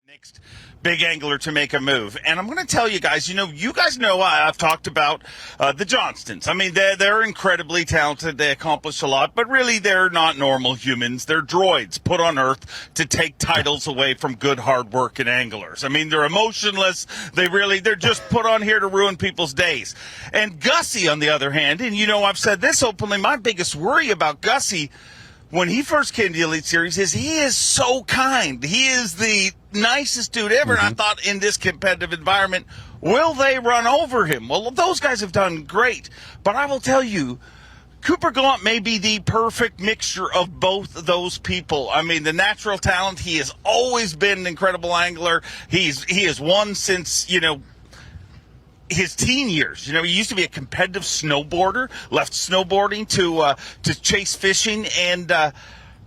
Next big angler to make a move. And I'm going to tell you guys, you guys know I've talked about the Johnstons. I mean, they're incredibly talented. They accomplish a lot, but really they're not normal humans. They're droids put on Earth to take titles away from good, hard-working anglers. I mean, they're emotionless. They're just put on here to ruin people's days. And Gussie, on the other hand, and I've said this openly, my biggest worry about Gussie when he first came to the Elite Series is he is so kind. He is the nicest dude ever. And I thought in this competitive environment, will they run over him? Well, those guys have done great. But I will tell you, Cooper Gallant may be the perfect mixture of both those people. I mean, the natural talent, he has always been an incredible angler. He has won since, his teen years. He used to be a competitive snowboarder, left snowboarding to chase fishing, and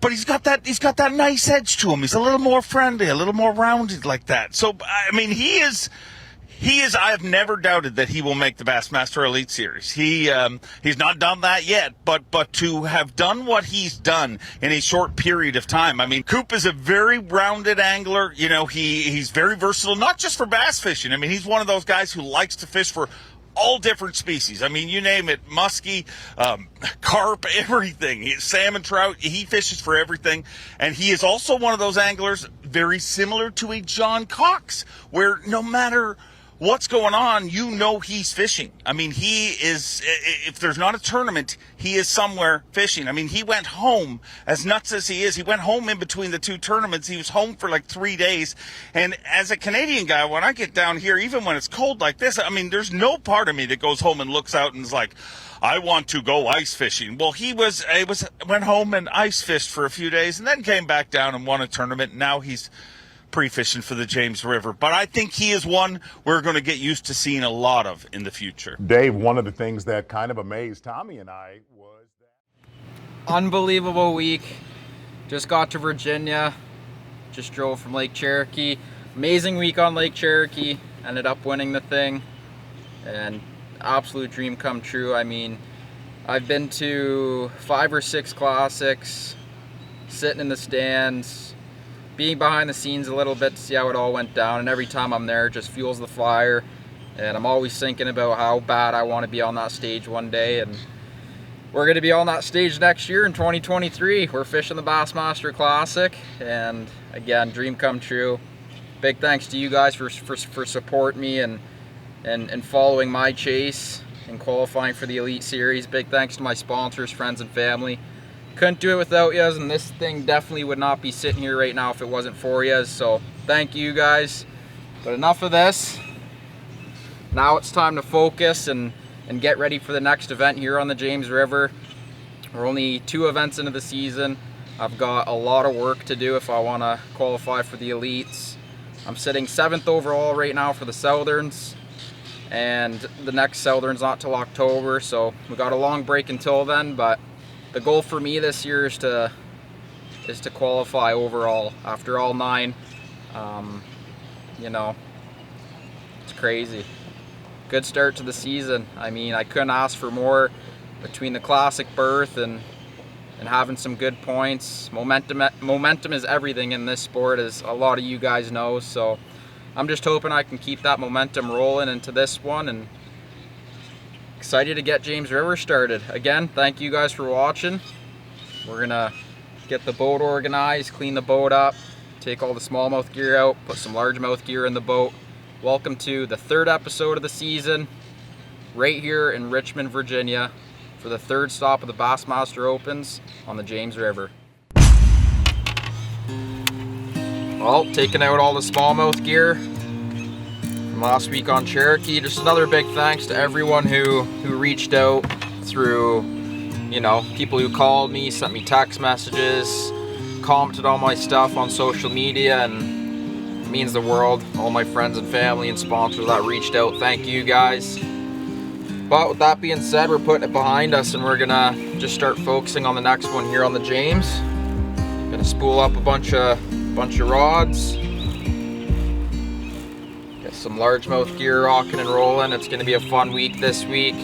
but he's got that nice edge to him. He's a little more friendly, a little more rounded like that. So I mean, he is. I have never doubted that he will make the Bassmaster Elite Series. He's not done that yet, but to have done what he's done in a short period of time. I mean, Coop is a very rounded angler. He's very versatile, not just for bass fishing. I mean, he's one of those guys who likes to fish for all different species. I mean, you name it, muskie, carp, everything. Salmon, trout, he fishes for everything. And he is also one of those anglers very similar to a John Cox, where no matter what's going on, he's fishing. I mean, he is, if there's not a tournament, he is somewhere fishing. I mean, he went home, as nuts as he is, he went home in between the two tournaments. He was home for like 3 days. And as a Canadian guy, when I get down here, even when it's cold like this, I mean, there's no part of me that goes home and looks out and is like, I want to go ice fishing. Well, went home and ice fished for a few days and then came back down and won a tournament. Now he's pre-fishing for the James River. But I think he is one we're going to get used to seeing a lot of in the future. Dave, one of the things that kind of amazed Tommy and I was that unbelievable week. Just got to Virginia, just drove from Lake Cherokee. Amazing week on Lake Cherokee. Ended up winning the thing, and absolute dream come true. I mean, I've been to 5 or 6 classics, sitting in the stands, being behind the scenes a little bit to see how it all went down, and every time I'm there it just fuels the fire. And I'm always thinking about how bad I want to be on that stage one day, and we're going to be on that stage next year in 2023. We're fishing the Bassmaster Classic, and again, dream come true. Big thanks to you guys for supporting me and following my chase and qualifying for the Elite Series. Big thanks to my sponsors, friends, and family. Couldn't do it without yous, and this thing definitely would not be sitting here right now if it wasn't for yous. So thank you guys. But enough of this. Now it's time to focus and get ready for the next event here on the James River. We're only 2 events into the season. I've got a lot of work to do if I want to qualify for the Elites. I'm sitting 7th overall right now for the Southerns, and the next Southern's not till October, so we got a long break until then. But the goal for me this year is to qualify overall after all 9. It's crazy. Good start to the season. I mean, I couldn't ask for more between the classic berth and having some good points. Momentum is everything in this sport, as a lot of you guys know. So I'm just hoping I can keep that momentum rolling into this one, and excited to get James River started. Again, thank you guys for watching. We're gonna get the boat organized, clean the boat up, take all the smallmouth gear out, put some largemouth gear in the boat. Welcome to the 3rd episode of the season, right here in Richmond, Virginia, for the 3rd stop of the Bassmaster Opens on the James River. Well, taking out all the smallmouth gear from last week on Cherokee. Just another big thanks to everyone who reached out through, people who called me, sent me text messages, commented on my stuff on social media, and it means the world. All my friends and family and sponsors that reached out, thank you guys. But with that being said, we're putting it behind us, and we're gonna just start focusing on the next one here on the James. Gonna spool up a bunch of rods, get some largemouth gear rocking and rolling. It's gonna be a fun week this week.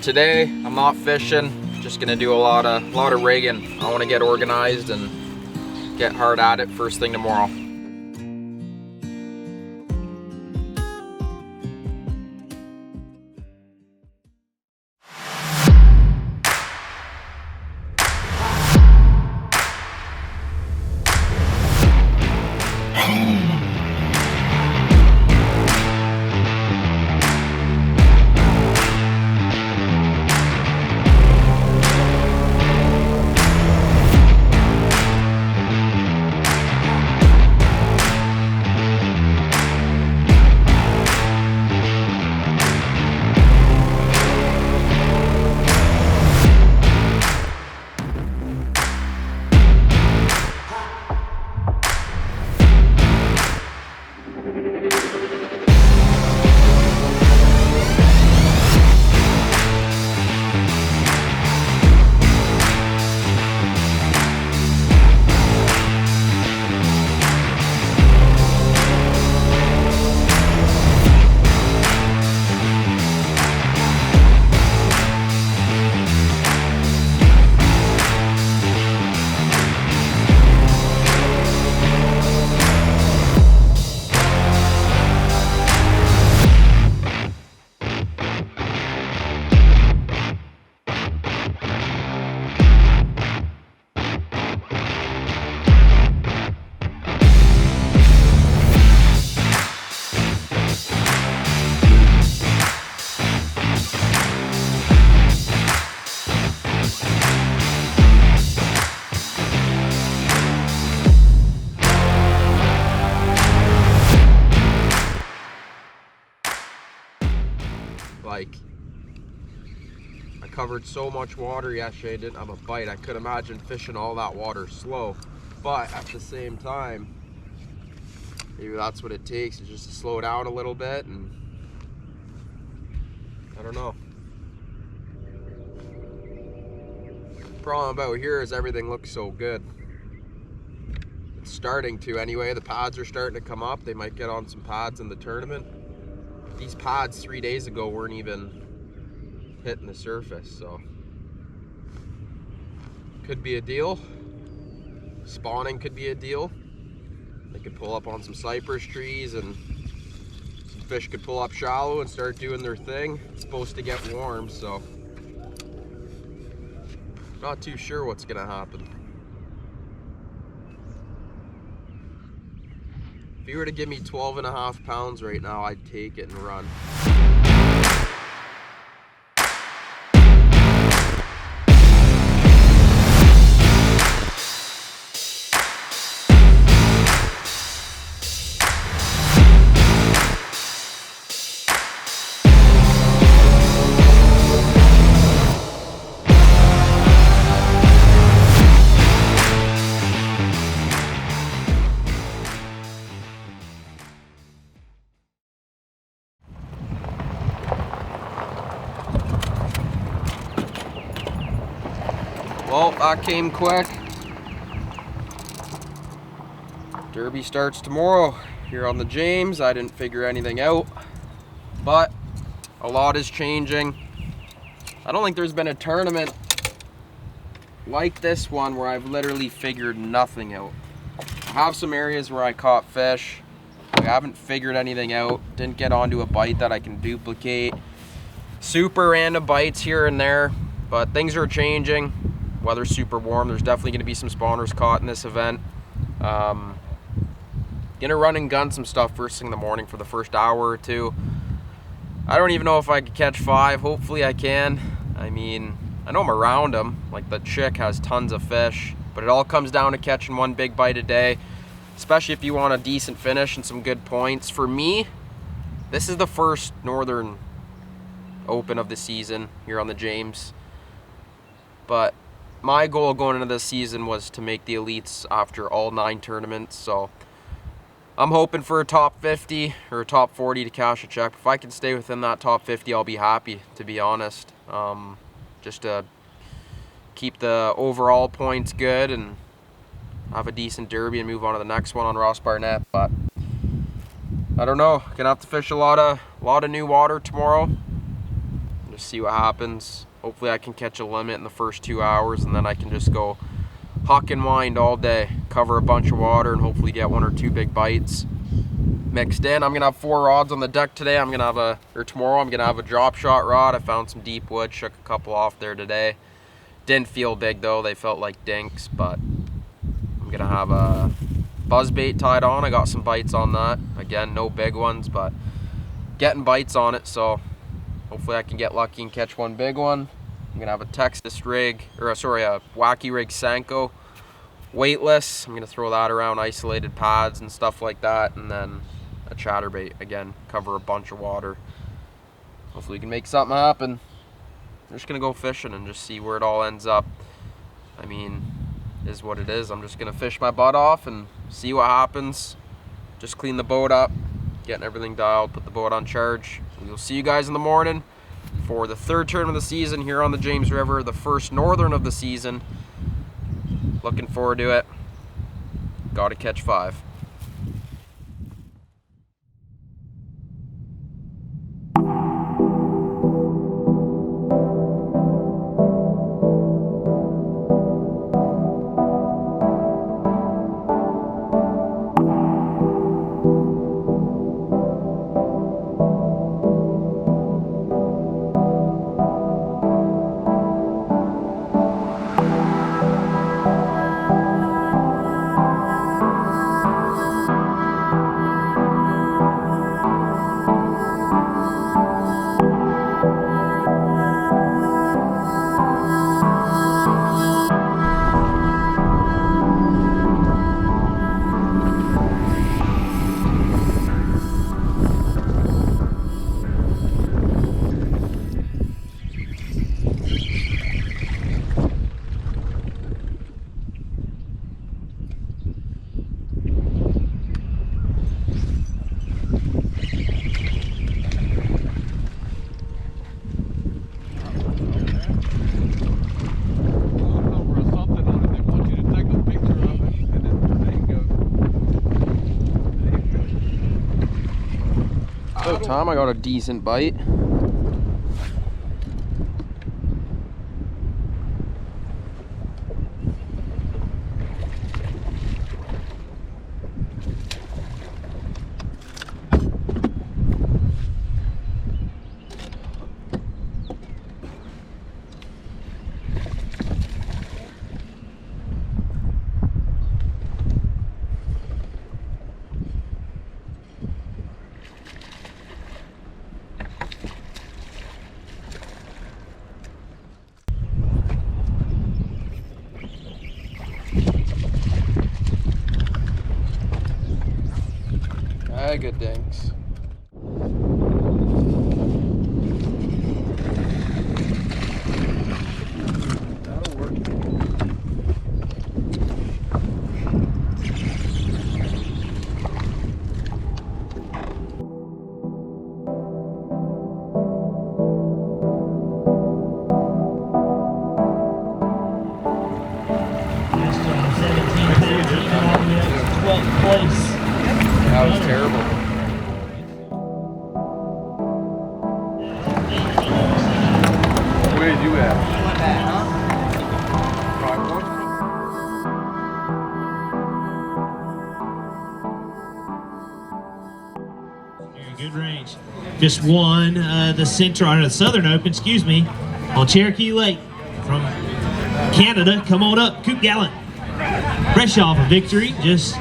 Today I'm not fishing, just gonna do a lot of rigging. I want to get organized and get hard at it first thing tomorrow. like, I covered so much water yesterday, I didn't have a bite. I could imagine fishing all that water slow, but at the same time, maybe that's what it takes, is just to slow down a little bit, and I don't know. The problem about here is everything looks so good. It's starting to anyway. The pads are starting to come up. They might get on some pads in the tournament. These pads 3 days ago weren't even hitting the surface, so could be a deal. Spawning could be a deal. They could pull up on some cypress trees and some fish could pull up shallow and start doing their thing. It's supposed to get warm, so not too sure what's gonna happen. If you were to give me 12.5 pounds right now, I'd take it and run. Well, that came quick. Derby starts tomorrow here on the James. I didn't figure anything out, but a lot is changing. I don't think there's been a tournament like this one where I've literally figured nothing out. I have some areas where I caught fish. I haven't figured anything out. Didn't get onto a bite that I can duplicate. Super random bites here and there, but things are changing. Weather's super warm. There's definitely going to be some spawners caught in this event. Gonna run and gun some stuff first thing in the morning for the first hour or two. I don't even know if I could catch 5. Hopefully I can. I mean, I know I'm around them. Like, the chick has tons of fish, but it all comes down to catching one big bite a day, especially if you want a decent finish and some good points. For me, this is the first Northern Open of the season here on the James, but my goal going into this season was to make the elites after all 9 tournaments, so I'm hoping for a top 50 or a top 40 to cash a check. If I can stay within that top 50, I'll be happy, to be honest. Just to keep the overall points good and have a decent derby and move on to the next one on Ross Barnett. But I don't know. Gonna have to fish a lot of new water tomorrow. Just see what happens. Hopefully I can catch a limit in the first 2 hours, and then I can just go huck and wind all day, cover a bunch of water, and hopefully get 1 or 2 big bites mixed in. I'm gonna have 4 rods on the deck today. Tomorrow I'm gonna have a drop shot rod. I found some deep wood, shook a couple off there today. Didn't feel big though, they felt like dinks, but I'm gonna have a buzz bait tied on. I got some bites on that. Again, no big ones, but getting bites on it, so hopefully I can get lucky and catch one big one. I'm gonna have a Texas rig, a Wacky Rig Senko, weightless. I'm gonna throw that around isolated pads and stuff like that, and then a chatterbait. Again, cover a bunch of water. Hopefully we can make something happen. I'm just gonna go fishing and just see where it all ends up. I mean, is what it is. I'm just gonna fish my butt off and see what happens. Just clean the boat up, getting everything dialed, put the boat on charge. We'll see you guys in the morning for the 3rd tournament of the season here on the James River, the first Northern of the season. Looking forward to it. Gotta catch 5. About time I got a decent bite. Good dinks. That'll work. That was terrible. Where you at? Very good range. Just won the Southern Open, excuse me, on Cherokee Lake from Canada. Come on up, Coop Gallant. Fresh off a victory just,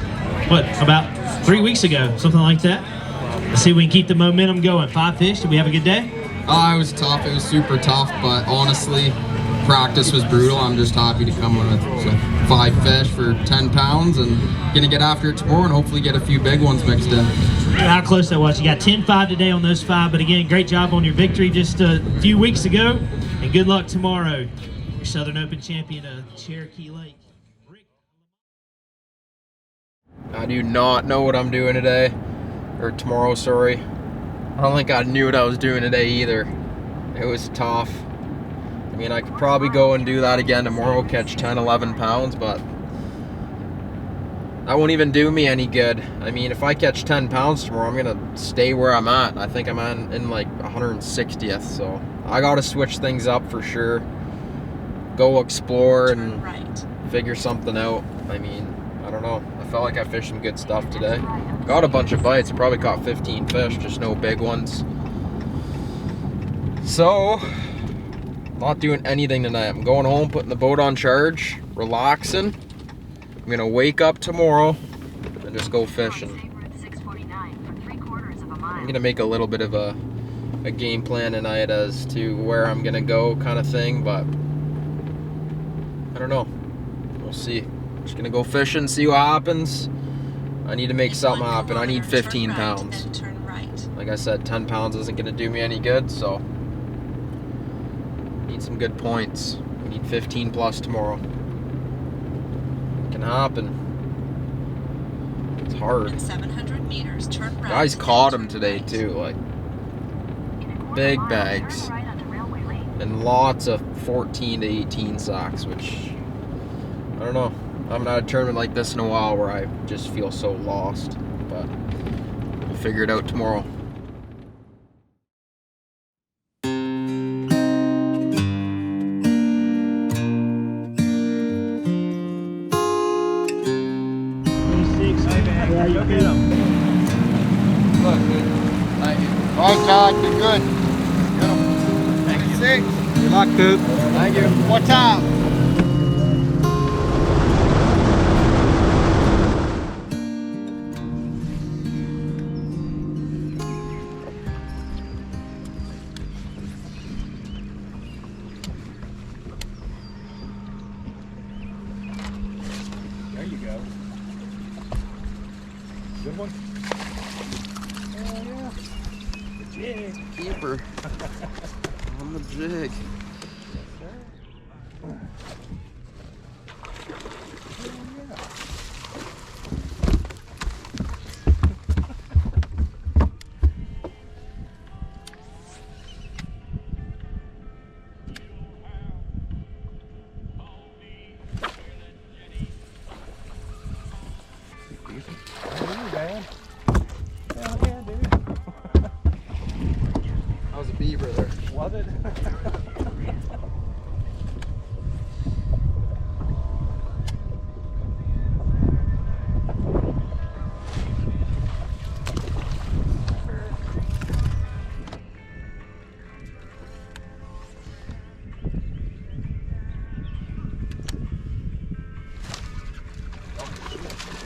what, about 3 weeks ago, something like that. Let's see if we can keep the momentum going. 5 fish, did we have a good day? It was tough. It was super tough, but honestly, practice was brutal. I'm just happy to come with 5 fish for 10 pounds and gonna get after it tomorrow and hopefully get a few big ones mixed in. How close that was. You got 10-5 today on those 5, but again, great job on your victory just a few weeks ago, and good luck tomorrow. Your Southern Open champion of Cherokee Lake. I do not know what I'm doing today, or tomorrow, sorry. I don't think I knew what I was doing today either. It was tough. I mean, I could probably go and do that again tomorrow, catch 10, 11 pounds, but that won't even do me any good. I mean, if I catch 10 pounds tomorrow, I'm gonna stay where I'm at. I think I'm in like 160th, so I gotta switch things up for sure. Go explore and figure something out. I mean, I don't know. I felt like I fished some good stuff today. Got a bunch of bites. Probably caught 15 fish, just no big ones. So, not doing anything tonight. I'm going home, putting the boat on charge, relaxing. I'm gonna wake up tomorrow and just go fishing. I'm gonna make a little bit of a game plan tonight as to where I'm gonna go kind of thing, but I don't know. We'll see. Just gonna go fishing, see what happens. I need to make something happen. I need 15 pounds. Like I said, 10 pounds isn't gonna do me any good, so need some good points. We need 15 plus tomorrow. It can happen. It's hard. 700 meters, turn right. Guys caught them today too, like big bags and lots of 14 to 18 socks, which I don't know. I haven't had a tournament like this in a while where I just feel so lost, but we'll figure it out tomorrow. All right, Todd, you're good. Get 'em. Thank you. 6. Good luck, Coop. Thank you. What time? There you go. Good one. Jig. Keeper. On the jig. Was it?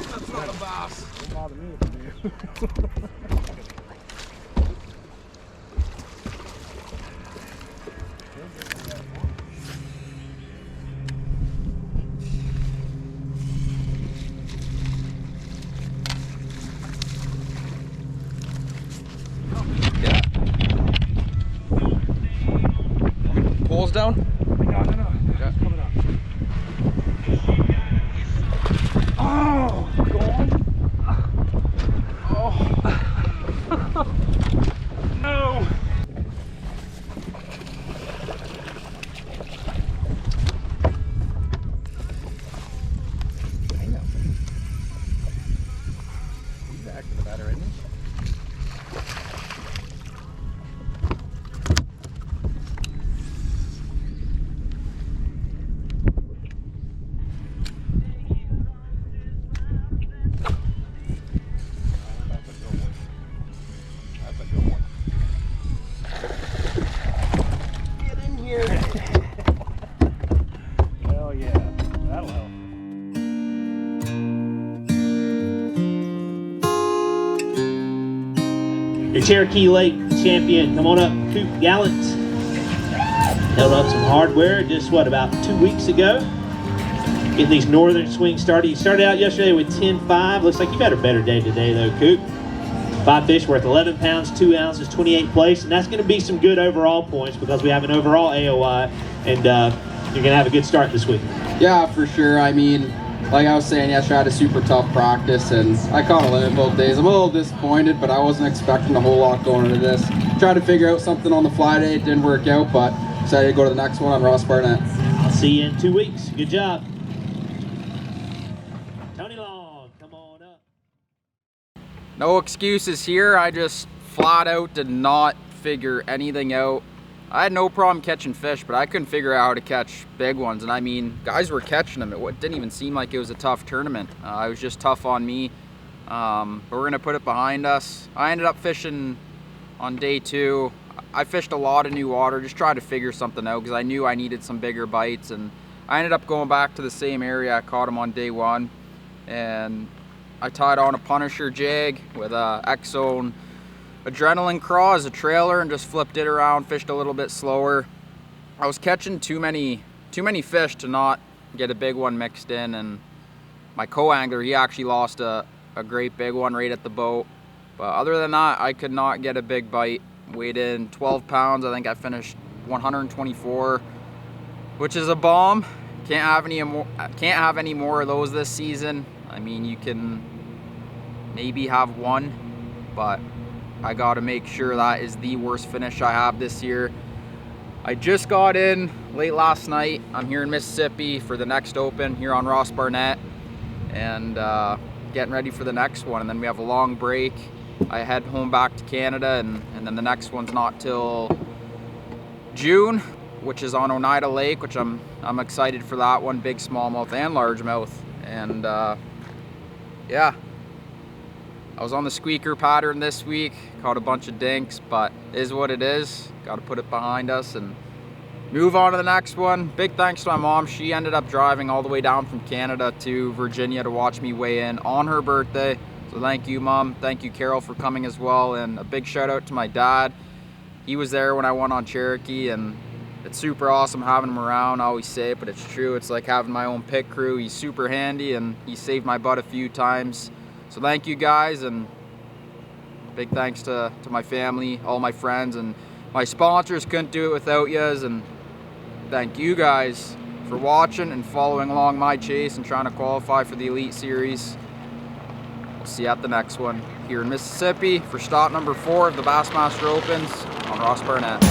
That's not a bass. Don't bother me if you do. Yeah. Poles down? No. Yeah. Coming up. Oh, gone. Oh. No. Damn. He's acting better, isn't he? Hell yeah, that'll help. Your Cherokee Lake champion, come on up, Coop Gallant. Held up some hardware just, what, about 2 weeks ago. Getting these northern swings started. You started out yesterday with 10.5. Looks like you've had a better day today, though, Coop. 5 fish worth 11 pounds, 2 ounces, 28th place. And that's going to be some good overall points because we have an overall AOI. And you're going to have a good start this week. Yeah, for sure. I mean, like I was saying yesterday, I had a super tough practice and I caught a limit both days. I'm a little disappointed, but I wasn't expecting a whole lot going into this. Tried to figure out something on the fly day. It didn't work out, but excited to go to the next one on Ross Barnett. I'll see you in 2 weeks. Good job. Tony Long, come on up. No excuses here. I just flat out did not figure anything out. I had no problem catching fish, but I couldn't figure out how to catch big ones. And I mean, guys were catching them. It didn't even seem like it was a tough tournament. It was just tough on me. But we're gonna put it behind us. I ended up fishing on day 2. I fished a lot of new water, just trying to figure something out because I knew I needed some bigger bites. And I ended up going back to the same area I caught them on day 1. And I tied on a Punisher jig with a X-Zone Adrenaline Craw as a trailer and just flipped it around, fished a little bit slower. I was catching too many fish to not get a big one mixed in, and my co-angler, he actually lost a great big one right at the boat. But other than that, I could not get a big bite. Weighed in 12 pounds. I think I finished 124, which is a bomb. Can't have any more of those this season. I mean, you can maybe have one, but I got to make sure that is the worst finish I have this year. I just got in late last night. I'm here in Mississippi for the next Open here on Ross Barnett, and getting ready for the next one. And then we have a long break. I head home back to Canada, and then the next one's not till June, which is on Oneida Lake, which I'm excited for that one. Big smallmouth and largemouth. And yeah, I was on the squeaker pattern this week, caught a bunch of dinks, but it is what it is. Got to put it behind us and move on to the next one. Big thanks to my mom. She ended up driving all the way down from Canada to Virginia to watch me weigh in on her birthday. So thank you, Mom. Thank you, Carol, for coming as well. And a big shout out to my dad. He was there when I won on Cherokee, and it's super awesome having him around. I always say it, but it's true. It's like having my own pit crew. He's super handy, and he saved my butt a few times. So thank you, guys, and big thanks to my family, all my friends, and my sponsors. Couldn't do it without yous. And thank you guys for watching and following along my chase and trying to qualify for the Elite Series. We'll see you at the next one here in Mississippi for stop number 4 of the Bassmaster Opens on Ross Barnett.